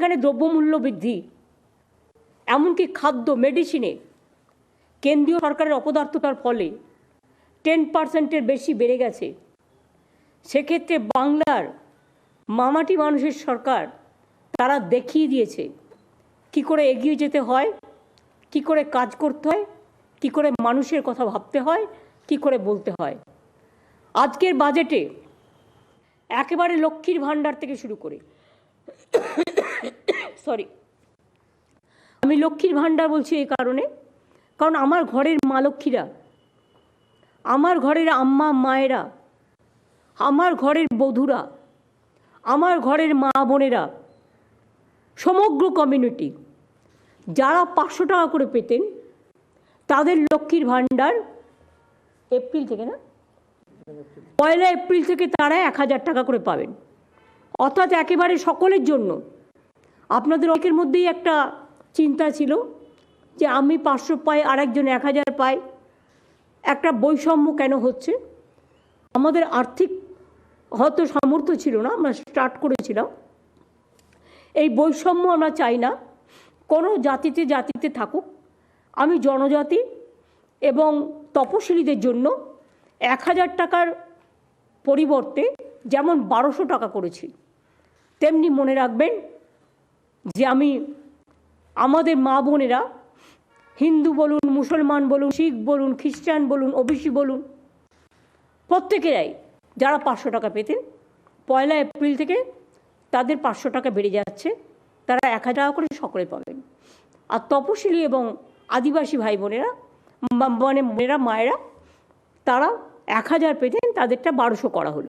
যেখানে দ্রব্যমূল্য বৃদ্ধি, এমনকি খাদ্য মেডিসিনে কেন্দ্রীয় সরকারের অপদার্থতার ফলে 10% বেশি বেড়ে গেছে, সেক্ষেত্রে বাংলার মামাটি মানুষের সরকার তারা দেখিয়ে দিয়েছে কি করে এগিয়ে যেতে হয়, কি করে কাজ করতে হয়, কি করে মানুষের কথা ভাবতে হয়, কি করে বলতে হয়। আজকের বাজেটে একেবারে লক্ষ্মীর ভাণ্ডার থেকে শুরু করে আমি লক্ষ্মীর ভাণ্ডার বলছি এই কারণে, কারণ আমার ঘরের মা লক্ষ্মীরা, আমার ঘরের আম্মা মায়েরা, আমার ঘরের বধূরা, আমার ঘরের মা বোনেরা, সমগ্র কমিউনিটি যারা 500 টাকা করে পেতেন, তাদের লক্ষ্মীর ভাণ্ডার এপ্রিল থেকে, না 1 এপ্রিল থেকে তারা 1000 টাকা করে পাবেন। অর্থাৎ একেবারে সকলের জন্য। আপনাদের অনেকের মধ্যেই একটা চিন্তা ছিল যে আমি 500 পাই, আরেকজন 1000 পাই, একটা বৈষম্য কেন হচ্ছে। আমাদের আর্থিক হয়তো সামর্থ্য ছিল না, আমরা স্টার্ট করেছিলাম। এই বৈষম্য আমরা চাই না, কোনো জাতিতে থাকুক। আমি জনজাতি এবং তপশিলীদের জন্য 1000 টাকার পরিবর্তে যেমন 1200 টাকা করেছি, তেমনি মনে রাখবেন যে আমি আমাদের মা বোনেরা, হিন্দু বলুন, মুসলমান বলুন, শিখ বলুন, খ্রিস্টান বলুন, ওবিসি বলুন, প্রত্যেকেরাই যারা 500 টাকা পেতেন, 1 এপ্রিল থেকে তাদের 500 টাকা বেড়ে যাচ্ছে, তারা 1000 টাকা করে সকলে পাবেন। আর তপশিলি এবং আদিবাসী ভাই বোনেরা, মানে বোনেরা, মায়েরা, তারা 1000 পেতেন, তাদেরটা 1200 করা হলো।